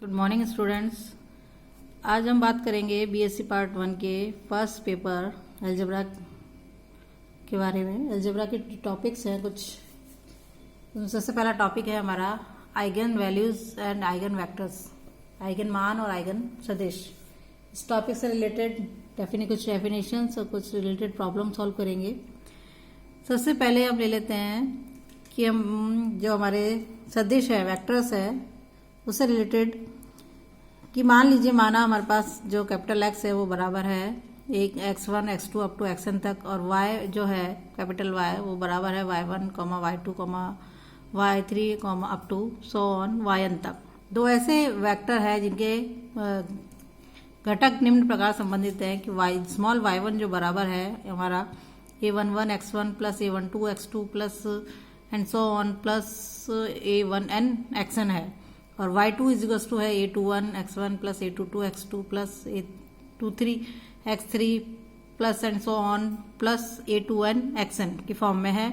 Good morning students. आज हम बात करेंगे बीएससी पार्ट 1 के फर्स्ट पेपर अलजेब्रा के बारे में। अलजेब्रा के टॉपिक्स हैं कुछ। सबसे पहला टॉपिक है हमारा eigen values and eigen vectors, eigen मान और आइगन सदिश। इस टॉपिक से रिलेटेड कुछ डेफिनेशंस और कुछ रिलेटेड प्रॉब्लम सॉल्व करेंगे। सबसे पहले हम ले लेते हैं कि हम जो हमारे सदिश है, वेक्टर्स है, उससे रिलेटेड कि मान लीजिए माना हमारे पास जो कैपिटल एक्स है वो बराबर है एक x1 x2 up to xn तक, और y जो है कैपिटल Y वो बराबर है y1 y2 y3 up to so on yn तक। दो ऐसे वेक्टर है जिनके घटक निम्न प्रकार संबंधित हैं कि स्मॉल y1 जो बराबर है हमारा a11 x1 plus a12 x2 plus and so on plus a1n xn है, और y2 इजिकल्स टू है a21 x1 plus a22 x2 plus a23 x3 plus and so on plus a2n xn की form में है।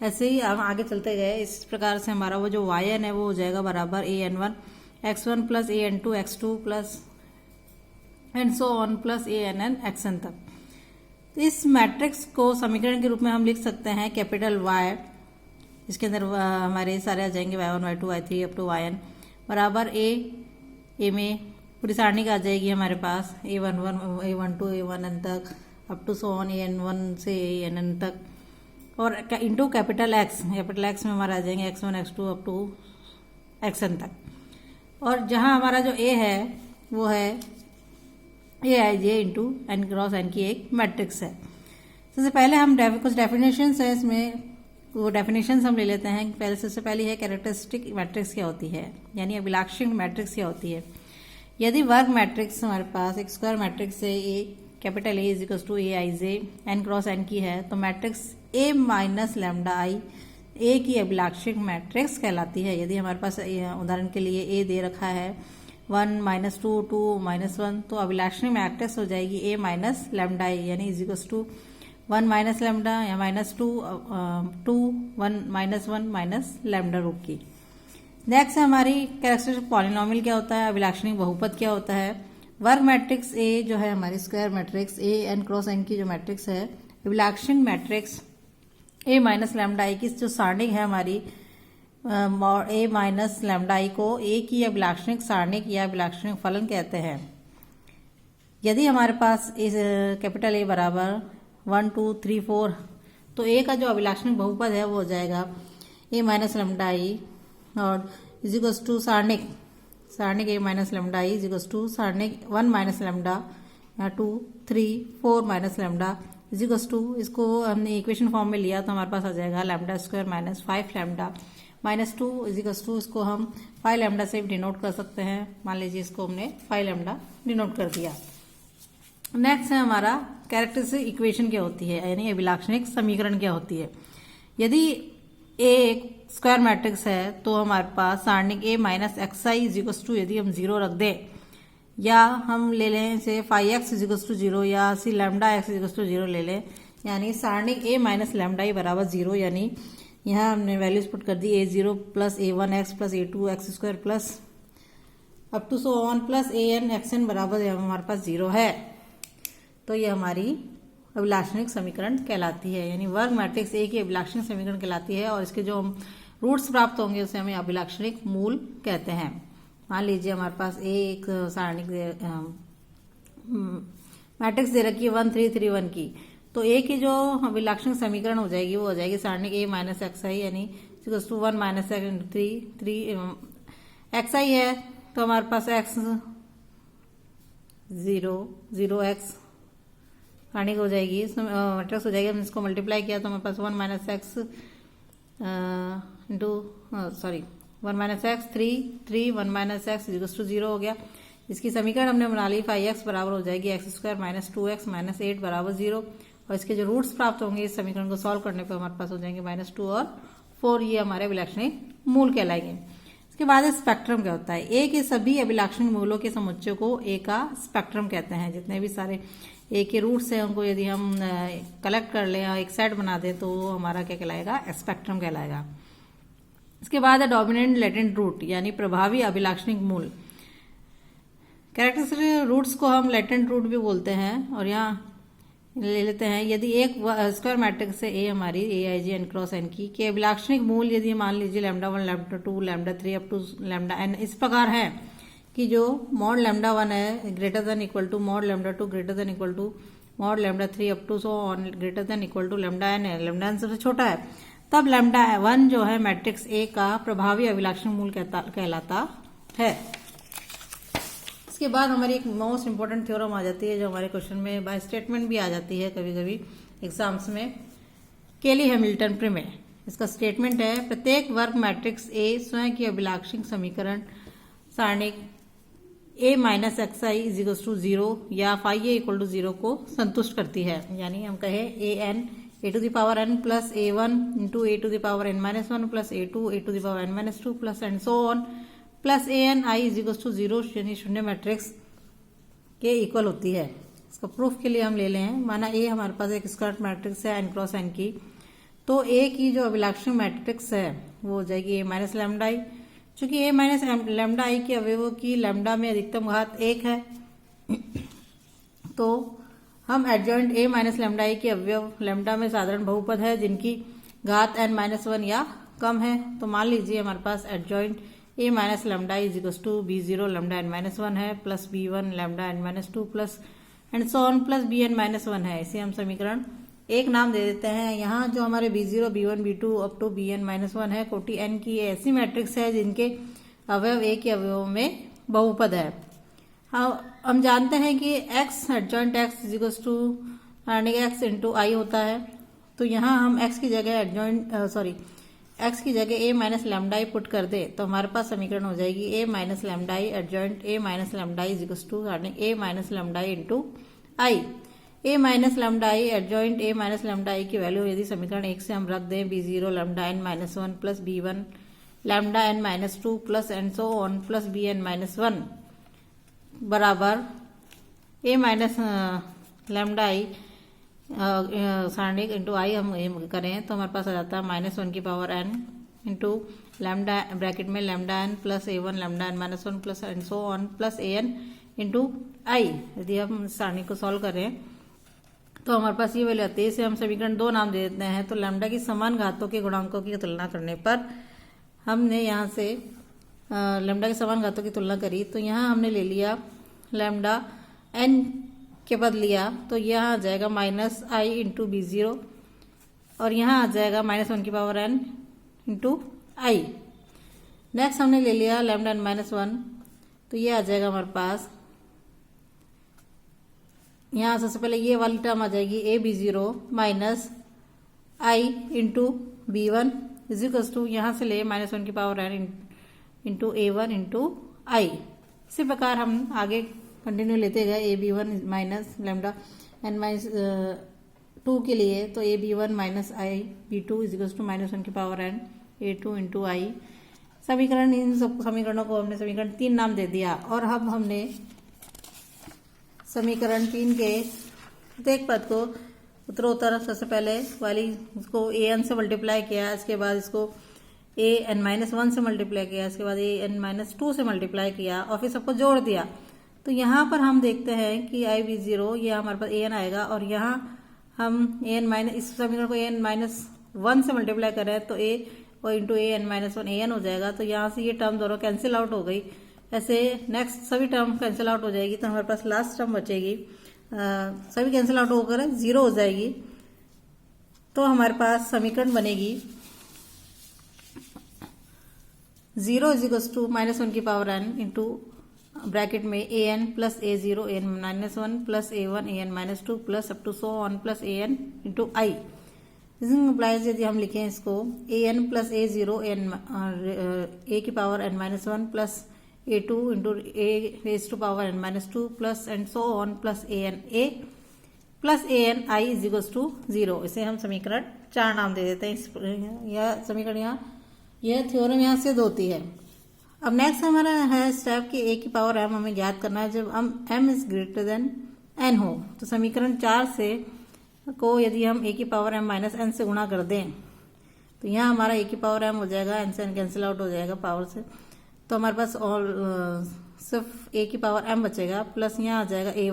ऐसे ही हम आगे चलते गए, इस प्रकार से हमारा वो जो yn है वो हो जाएगा बराबर an1 x1 plus an2 x2 plus and so on plus ann xn तक। तो इस मैट्रिक्स को समीकरण के रूप में हम लिख सकते हैं कैपिटल Y, इसके अंदर हमारे सारे आ जाएंगे y1 y2 y3 up to yn बराबर ए में पूरी सारणी का आ जाएगी हमारे पास a11 a12 a1n तक up to so on an1 से ann तक, और इंटू कैपिटल एक्स में हमारा आ जाएंगे x1 x2 up to xn तक। और जहां हमारा जो a है वो है aij into n cross n की एक मैट्रिक्स है। सबसे पहले हम कुछ डेफिनेशंस है इसमें, वो डेफिनेशंस हम ले लेते हैं। पहले सबसे पहली है कैरेक्टरिस्टिक मैट्रिक्स क्या होती है, यानी अभिलाक्षिक मैट्रिक्स क्या होती है। यदि वर्ग मैट्रिक्स हमारे पास एक स्क्वायर मैट्रिक्स है A capital A is equals to A I J N cross N की है, तो matrix A minus lambda I A की अभिलाक्षिक मैट्रिक्स कहलाती है। यदि हमारे पास उदाहरण के लिए ए दे रखा है 1 -2 2 -1, तो अभिलाक्षिक मैट्रिक्स हो जाएगी ए माइनस लैम्डा आई, यानी is equals to 1 minus lambda या -2 2 1 -1 माइनस लैम्डा रूप की। नेक्स्ट है हमारी कैरेक्टरिस्टिक पॉलिनोमियल क्या होता है, अभिलाक्षणिक बहुपद क्या होता है। वर्ग मैट्रिक्स ए जो है हमारी square matrix A n cross N की जो मैट्रिक्स है, अभिलाक्षणिक matrix A minus lambda I की जो सारणिक है हमारी ए माइनस लैम्डा आई को ए की अभिलाक्षणिक सारणिक या अभिलाक्षणिक फलन कहते हैं। यदि हमारे पास इस कैपिटल ए बराबर 1 2 3 4, तो ए का जो अभिलाक्षणिक बहुपद है वो हो जाएगा ए माइनस लैम्डा आई और इज इक्वल्स टू सारणिक A minus lambda I is equals to सारणिक 1 माइनस लैम्डा या 2 3 4 minus lambda is equals to, इसको हमने इक्वेशन फॉर्म में लिया तो हमारे पास आ जाएगा lambda square minus 5 lambda minus 2 is equals to, इसको हम 5 लैम्डा से डिनोट कर सकते हैं। मान लीजिए इसको हमने 5 लैम्डा डिनोट कर दिया। नेक्स्ट है हमारा कैरेक्टरिस्टिक इक्वेशन क्या होती है, यानी अभिलाक्षणिक समीकरण क्या होती है। यदि ए एक स्क्वायर मैट्रिक्स है तो हमारे पास सारणिक A minus X I is equals to, यदि हम 0 रख दें या हम ले लें से 5x इज इक्वल्स टू 0 या C lambda X is equals to 0 ले लें, यानी सारणिक ए माइनस लैम्डा ई बराबर 0, यानी यहाँ हमने वैल्यूज पुट कर दी a0 plus a1x plus a2x square plus up to so on plus an xn बराबर हमारे पास 0 है, तो ये हमारी अभिलाक्षणिक समीकरण कहलाती है, यानी वर्ग मैट्रिक्स ए की अभिलाक्षणिक समीकरण कहलाती है। और इसके जो हम रूट्स प्राप्त होंगे उसे हमें अभिलाक्षणिक मूल कहते हैं। मान लीजिए हमारे पास ए एक सारणिक मैट्रिक्स दे रखी है 1 3 3 1 की, तो ए की जो अभिलाक्षणिक समीकरण हो जाएगी वो हो जाएगी सारणिक ए माइनस एक्स आई, यानी 1 माइनस एक्स इंटू 3 एक्स आई है, तो हमारे पास एक्स 0 एक्स सारणिक हो जाएगी, मैट्रिक्स हो जाएगी। हमने इसको मल्टीप्लाई किया तो हमारे पास 1 minus x into 1 minus x 3 1 minus x equals to 0 हो गया। इसकी समीकरण हमने बना ली 5x बराबर हो जाएगी x square minus 2x minus 8 बराबर 0, और इसके जो रूट्स प्राप्त होंगे इस समीकरण को सॉल्व करने पर हमारे पास हो जाएंगे -2 और 4, ये हमारे अभिलाक्षणिक मूल कहलाएंगे। इसके बाद स्पेक्ट्रम क्या होता है, ए के सभी अभिलाक्षणिक मूलों के समुच्चय को ए का स्पेक्ट्रम कहते हैं। जितने भी सारे ए के रूट्स हैं उनको यदि हम कलेक्ट कर लें और एक सेट बना दें तो हमारा क्या कहलाएगा, स्पेक्ट्रम कहलाएगा। इसके बाद है डोमिनेंट लेटेंट रूट, यानी प्रभावी अभिलाक्षणिक मूल। कैरेक्टरिस्टिक रूट्स को हम लेटेंट रूट भी बोलते हैं। और यहाँ ले लेते हैं, यदि एक स्क्वायर मैट्रिक्स है ए हमारी A I G n cross N की के अभिलाक्षणिक मूल यदि मान लीजिए lambda 1 lambda 2 lambda 3 up to lambda n इस प्रकार है कि जो मॉड लैम्डा 1 है greater than equal to mod lambda 2 greater than equal to mod lambda 3 up to so on greater than equal to lambda n है, lambda n सबसे छोटा है, तब लैम्डा 1 जो है मैट्रिक्स ए का प्रभावी अभिलाक्षणिक मूल कहलाता है। इसके बाद हमारी एक मोस्ट इंपॉर्टेंट थ्योरम आ जाती है जो हमारे क्वेश्चन में बाय स्टेटमेंट भी आ जाती है कभी कभी एग्जाम्स में, केली हैमिल्टन प्रमेय। इसका स्टेटमेंट है प्रत्येक वर्ग मैट्रिक्स ए स्वयं की अभिलाक्षणिक समीकरण सारणिक A minus X I is equal to 0 या फाई ए इक्वल टू 0 को संतुष्ट करती है। यानी हम कहें A N A to the power N plus A one into A to the power N minus one plus A to the power N minus two plus and so on plus A N I is equal to 0 यानी शून्य matrix के equal होती है। इसका proof के लिए हम ले लें, माना ए हमारे पास एक स्क्वायर मैट्रिक्स है एन क्रॉस एन की, तो ए की जो अभिलाक्षणिक मैट्रिक्स है वो हो जाएगी ए माइनस लैम्डा आई। चूंकि ए माइनस लैम्डा आई के अवयवों की लैम्डा में अधिकतम घात 1 है तो हम एडजॉइंट ए माइनस लैम्डा आई के अवयव लैम्डा में साधारण बहुपद है जिनकी घात n माइनस 1 या कम है। तो मान लीजिए हमारे पास adjoint A minus lambda I is equal to B 0 lambda N minus 1 है plus B 1 lambda N minus 2 plus and so on plus B N minus 1 है। इसे हम समीकरण एक नाम दे देते हैं। यहाँ जो हमारे b0 b1 b2 up to bn minus 1 है कोटि n की ऐसी मैट्रिक्स है जिनके अवयव a के अवयवों में बहुपद है। हम जानते हैं कि x adjoint x is equal to x into I होता है। तो यहाँ हम x की जगह x की जगह a minus lambda I put कर दे तो हमारे पास समीकरण हो जाएगी a minus lambda I adjoint a minus lambda I is equal to a minus lambda I into I. A minus lambda I adjoint A minus lambda I की value यदि समीकरण 1 से हम रख दें b0 lambda N minus 1 plus b1 lambda N minus 2 plus and so on plus bn minus 1 बराबर A minus lambda I सारणिक into I हम करें तो हमारे पास आ जाता है माइनस 1 की power n into lambda bracket में lambda N plus a1 lambda N minus 1 plus and so on plus an into I. यदि हम सारणी को सॉल्व करें तो हमारे पास ये वैल्यू आती है। इसे हम समीकरण 2 नाम दे देते हैं। तो लैम्डा की समान घातों के गुणांकों की तुलना करने पर हमने यहाँ से लैम्डा की समान घातों की तुलना करी तो यहाँ हमने ले लिया लैम्डा n के पद लिया तो यहाँ आ जाएगा माइनस आई इंटू b0 और यहाँ आ जाएगा माइनस 1 की पावर n इंटू आई। नेक्स्ट हमने ले लिया लैम्डा n माइनस 1 तो ये आ जाएगा हमारे पास, यहाँ सबसे पहले ये वाली टर्म आ जाएगी A b0 minus I into b1 is equal to यहाँ से ले माइनस 1 की power n into a1 into I. इसी प्रकार हम आगे कंटिन्यू लेते गए A b1 minus lambda n minus 2 के लिए तो A b1 minus I b2 is equal to minus 1 की पावर n a2 इंटू आई। समीकरण इन सब समीकरणों को हमने समीकरण 3 नाम दे दिया और अब हमने समीकरण 3 के प्रत्येक पद को उत्तरोत्तर सबसे पहले वाली इसको ए एन से मल्टीप्लाई किया, इसके बाद इसको ए एन माइनस 1 से मल्टीप्लाई किया, इसके बाद ए एन माइनस 2 से मल्टीप्लाई किया और फिर सबको जोड़ दिया। तो यहाँ पर हम देखते हैं कि आई b0 ये हमारे पास ए एन आएगा और यहाँ हम ए एन माइनस इस समीकरण को ए एन माइनस 1 से मल्टीप्लाई करें तो ए और into A N minus 1 A N हो जाएगा। तो यहाँ से ये टर्म दोनों कैंसिल आउट हो गई। ऐसे नेक्स्ट सभी टर्म कैंसिल आउट हो जाएगी तो हमारे पास लास्ट टर्म बचेगी, सभी कैंसिल आउट होकर 0 हो जाएगी। तो हमारे पास समीकरण बनेगी 0 इज इक्वल टू माइनस 1 की पावर n इंटू ब्रैकेट में A N plus a0 A N minus 1 plus a1 A N minus 2 plus up to so on plus A N into I. Implies यदि हम लिखें इसको ए N plus a0 A की power n minus 1 plus a2 into A raise to power n minus 2 plus and so on plus a plus an I is equal to 0। इसे हम समीकरण 4 नाम दे देते हैं। यह समीकरण यह थ्योरम यहाँ सिद्ध होती है। अब नेक्स्ट हमारा है स्टेप कि a की पावर m हमें ज्ञात करना है जब हम m is greater than n हो। तो समीकरण 4 से को यदि हम a की पावर m माइनस n से गुणा कर दें तो यहाँ हमारा a की पावर m हो जाएगा, n से n कैंसिल आउट हो जाएगा पावर से। तो हमारे पास ऑल सिर्फ ए की पावर एम बचेगा, प्लस यहाँ आ जाएगा ए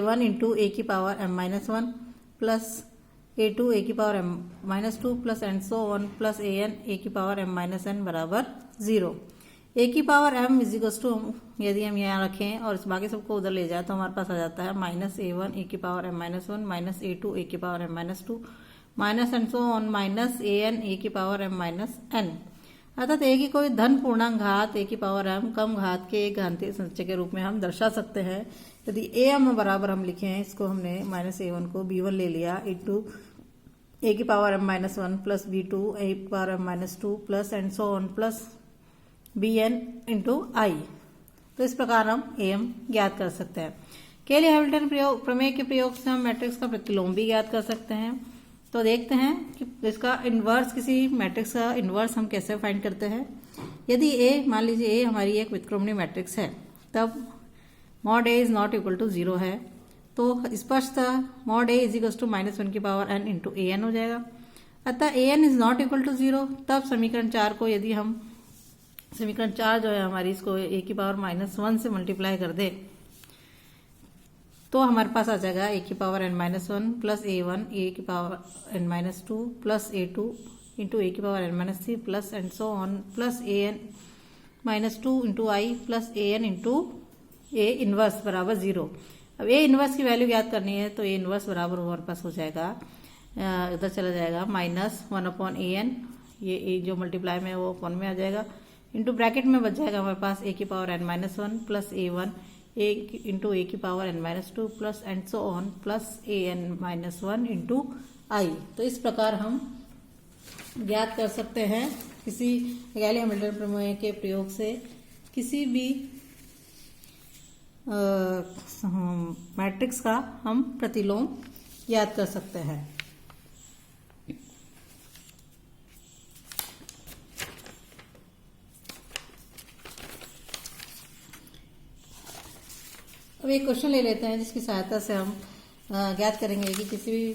वन इंटू ए की power M minus one plus A two A की power M minus two plus and so on plus A N A की पावर एम माइनस एन बराबर 0। ए की पावर एम इजिकल्स टू, यदि हम यहाँ रखें और इस बाकी सबको उधर ले जाए तो हमारे पास आ जाता है माइनस ए1 ए की power M minus one minus A two A की power M minus two minus and so on minus A N A की पावर एम माइनस एन। अर्थात ए की कोई धन पूर्णांक घात ए की पावर एम कम घात के एक घातीय संचय के रूप में हम दर्शा सकते हैं। यदि ए एम बराबर हम लिखे हैं, इसको हमने माइनस ए1 को b1 ले लिया इंटू ए की power M minus one plus b2 A की power M minus two plus and so on plus bn into I. तो इस प्रकार हम am ज्ञात कर सकते हैं। केली हैमिल्टन प्रमेय के प्रयोग से हम मैट्रिक्स का प्रतिलोम भी ज्ञात कर सकते हैं। तो देखते हैं कि इसका इन्वर्स, किसी मैट्रिक्स का इन्वर्स हम कैसे फाइंड करते हैं। यदि a, मान लीजिए a हमारी एक व्युत्क्रमणीय मैट्रिक्स है, तब mod a is not equal to 0 है, तो स्पष्टतः mod a is equal to minus one की power n into A N हो जाएगा। अतः A N is not equal to 0, तब समीकरण 4 को यदि हम समीकरण 4 जो है हमारी, इसको ए की पावर माइनस वन से मल्टीप्लाई कर दे तो हमारे पास आ जाएगा ए की power N minus one plus A one A की power N minus two plus A two into A की power N minus three plus and so on plus A N minus two into I plus A N into A inverse बराबर 0। अब A inverse की value याद करनी है, तो ए inverse बराबर हमारे पास हो जाएगा, इधर चला जाएगा minus one upon A N, ये ए जो मल्टीप्लाई में वो अपॉन में आ जाएगा, इंटू ब्रैकेट में बच जाएगा हमारे पास ए की power N minus one plus A one A into A की power N minus two plus and so on plus A N minus one into I. तो इस प्रकार हम ज्ञात कर सकते हैं किसी केली हैमिल्टन प्रमेय के प्रयोग से किसी भी मैट्रिक्स का हम प्रतिलोम ज्ञात कर सकते हैं। अब एक क्वेश्चन ले लेते हैं जिसकी सहायता से हम ज्ञात करेंगे कि किसी भी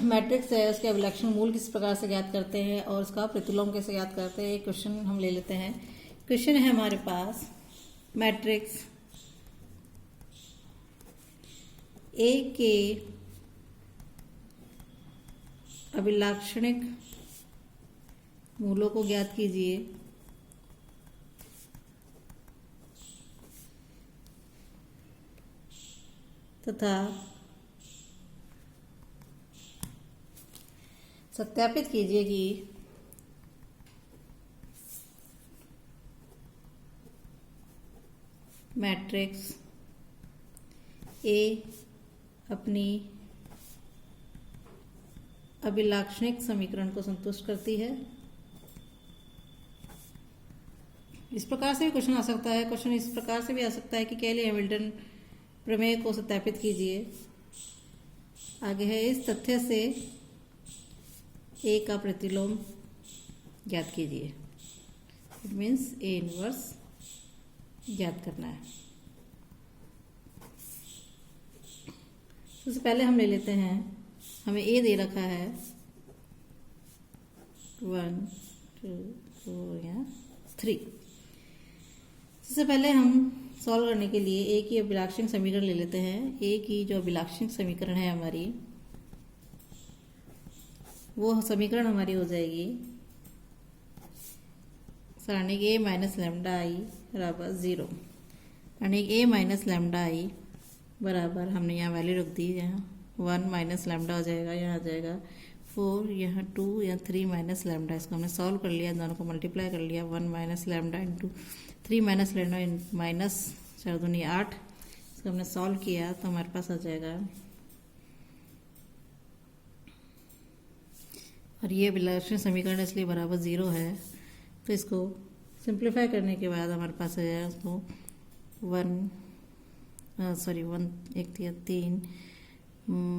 मैट्रिक्स है उसके अभिलक्षण मूल किस प्रकार से ज्ञात करते हैं और उसका प्रतिलोम कैसे ज्ञात करते हैं। एक क्वेश्चन हम ले लेते हैं। क्वेश्चन है हमारे पास मैट्रिक्स ए के अभिलाक्षणिक मूलों को ज्ञात कीजिए तथा सत्यापित कीजिए कि मैट्रिक्स ए अपनी अभिलाक्षणिक समीकरण को संतुष्ट करती है। इस प्रकार से भी क्वेश्चन आ सकता है। क्वेश्चन इस प्रकार से भी आ सकता है कि केली हैमिल्टन प्रमेय को सत्यापित कीजिए। आगे है, इस तथ्य से ए का प्रतिलोम ज्ञात कीजिए। इट मीन्स ए इनवर्स ज्ञात करना है। सबसे पहले हम ले लेते हैं, हमें ए दे रखा है 1 2 4 या 3। सबसे पहले हम सॉल्व करने के लिए ए की अभिलाक्षणिक समीकरण ले लेते हैं। ए की जो अभिलाक्षणिक समीकरण है हमारी, वो समीकरण हमारी हो जाएगी सारणिक ए माइनस लैम्डा आई बराबर 0। सारणिक ए माइनस लैम्डा आई बराबर, हमने यहाँ वैल्यू रख दी, यहाँ 1 माइनस लैम्डा हो जाएगा, यहाँ आ जाएगा 4, यहाँ 2 या 3 माइनस लैम्डा। इसको हमने सॉल्व कर लिया, दोनों को मल्टीप्लाई कर लिया। 1 minus lambda into 3 minus lambda minus 4 दूनी 8। इसको हमने सॉल्व किया तो हमारे पास आ जाएगा, और ये अभिलाक्षणिक समीकरण इसलिए बराबर 0 है। तो इसको सिंप्लीफाई करने के बाद हमारे पास आ जाएगा उसको 3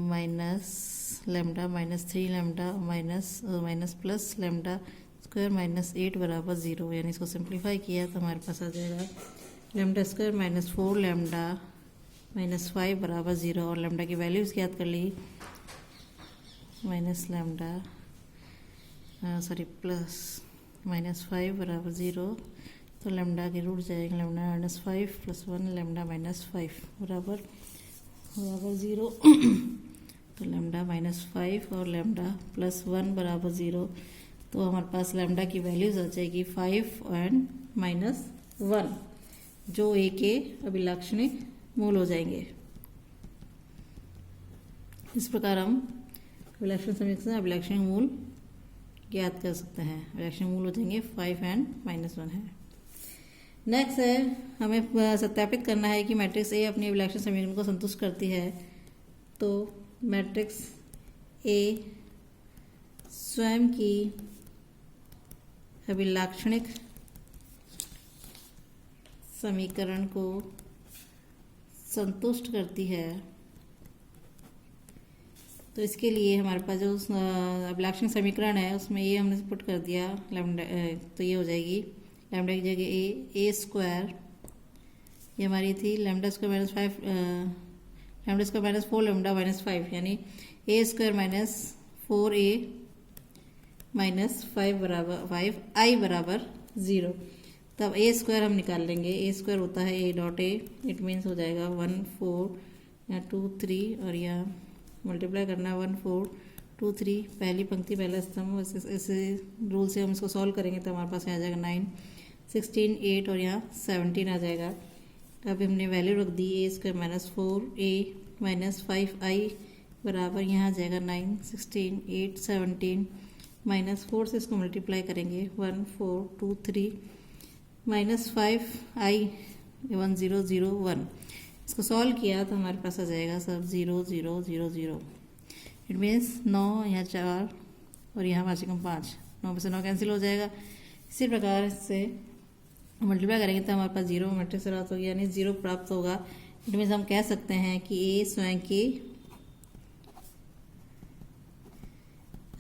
minus lambda minus 3 lambda minus plus lambda square minus 8 बराबर 0। यानी इसको सिंप्लीफाई किया तो हमारे पास आ जाएगा lambda square minus 4 lambda minus 5 बराबर 0। और लैम्डा की वैल्यूज ज्ञात कर ली, माइनस लैम्डा प्लस -5 बराबर 0। तो लैम्डा के रूट जाएंगे, लैम्डा -5 + 1 लैम्डा -5 बराबर 0। तो लैम्डा -5 और लैम्डा +1 बराबर 0। तो हमारे पास लैम्डा की वैल्यूज आ जाएगी 5 एंड -1, जो ए के अभिलाक्षणिक मूल हो जाएंगे। इस प्रकार हम अभिलाक्षणिक समीकरण से अभिलाक्षणिक मूल ज्ञात कर सकते हैं। अभिलाक्षणिक मूल हो जाएंगे 5 एंड -1 है। नेक्स्ट है, हमें सत्यापित करना है कि मैट्रिक्स ए अपनी अभिलाक्षणिक समीकरण को संतुष्ट करती है। तो मैट्रिक्स ए स्वयं की अभिलाक्षणिक समीकरण को संतुष्ट करती है। तो इसके लिए हमारे पास जो अभिलाक्षणिक समीकरण है उसमें ये हमने पुट कर दिया लैम्डा, तो ये हो जाएगी लैम्डा की जगह ए स्क्वायर, ये हमारी थी lambda square -5 lambda square -4 lambda -5, यानी ए स्क्वायर -4a -5 बराबर 5 i बराबर 0। तब ए स्क्वायर हम निकाल लेंगे। ए स्क्वायर होता है a dot A, it means हो जाएगा 1 4 या 2 3 और यहाँ मल्टीप्लाई करना 1 4 2 3, पहली पंक्ति पहला स्तंभ। ऐसे रूल से हम इसको सॉल्व करेंगे तो हमारे पास यहाँ आ जाएगा 9 16 8 और यहाँ 17 आ जाएगा। अब हमने वैल्यू रख दी ए स्क्वायर -4a -5i बराबर यहाँ आ जाएगा 9 16 8 17 -4 से इसको मल्टीप्लाई करेंगे 1 4 2 3 -5i 1 0 0 1। इसको सॉल्व किया तो हमारे पास आ जाएगा सब 0 0 0 0। इट मीन्स 9 यहाँ 4 और यहाँ 5 कम 5, 9 में से 9 कैंसिल हो जाएगा। इसी प्रकार से मल्टीप्लाई करेंगे तो हमारे पास 0 मैट्रिक्स प्राप्त होगी, यानी 0 प्राप्त होगा। इट मीन्स हम कह सकते हैं कि ए स्वयं की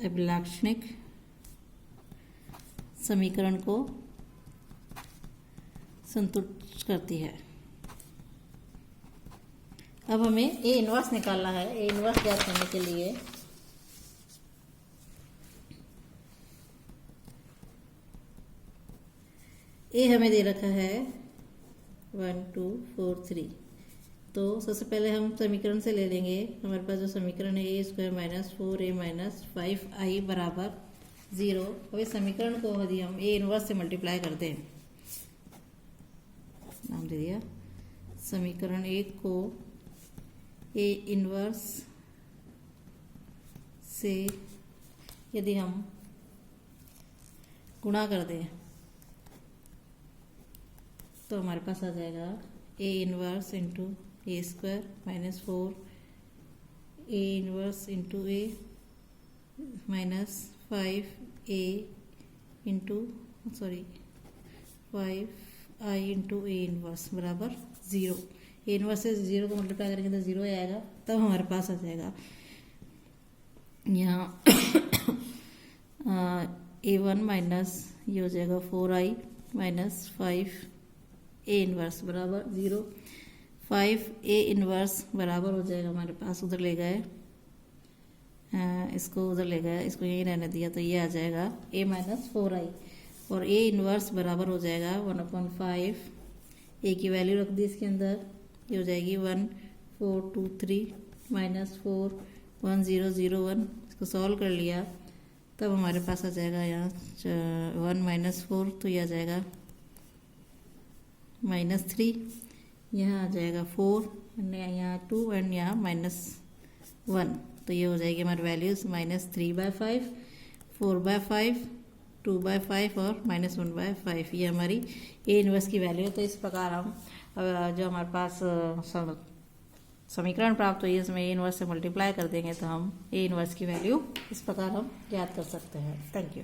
अभिलाक्षणिक समीकरण को संतुष्ट करती है। अब हमें ए इनवर्स निकालना है। ए इनवर्स ज्ञात करने के लिए ए हमें दे रखा है 1 2 4 3। तो सबसे पहले हम समीकरण से ले लेंगे। हमारे पास जो समीकरण है ए स्क्वायर -4a -5i बराबर 0। अब इस समीकरण को यदि हम ए इनवर्स से मल्टीप्लाई कर दें, नाम दे दिया समीकरण 1 को ए इनवर्स से यदि हम गुणा कर दें तो हमारे पास आ जाएगा A inverse into A square -4 A inverse into A -5a into 5i into A inverse बराबर 0। ए इनवर्स से 0 को मल्टीप्लाई करेंगे तो 0 आएगा। तब हमारे पास आ जाएगा यहाँ a1 माइनस ये हो जाएगा 4i -5 ए इनवर्स बराबर 0। 5 ए इनवर्स बराबर हो जाएगा हमारे पास, उधर ले गए इसको उधर ले गए, इसको यहीं रहने दिया तो ये आ जाएगा a -4i और ए इनवर्स बराबर हो जाएगा 1/5। ए की वैल्यू रख दी इसके अंदर, ये हो जाएगी 1 4 2 3 -4 1 0 0 1। इसको सॉल्व कर लिया तब हमारे पास आ जाएगा यहाँ 1 -4, तो ये आ जाएगा -3, यहाँ आ जाएगा 4 यहाँ 2 एंड यहाँ -1। तो ये हो जाएगी हमारी वैल्यूज -3/5 4/5 2/5 और -1/5। ये हमारी ए इनवर्स की वैल्यू है। तो इस प्रकार हम जो हमारे पास समीकरण प्राप्त हुई है इसमें ए इनवर्स से मल्टीप्लाई कर देंगे तो हम ए इनवर्स की वैल्यू इस प्रकार हम ज्ञात कर सकते हैं। Thank you.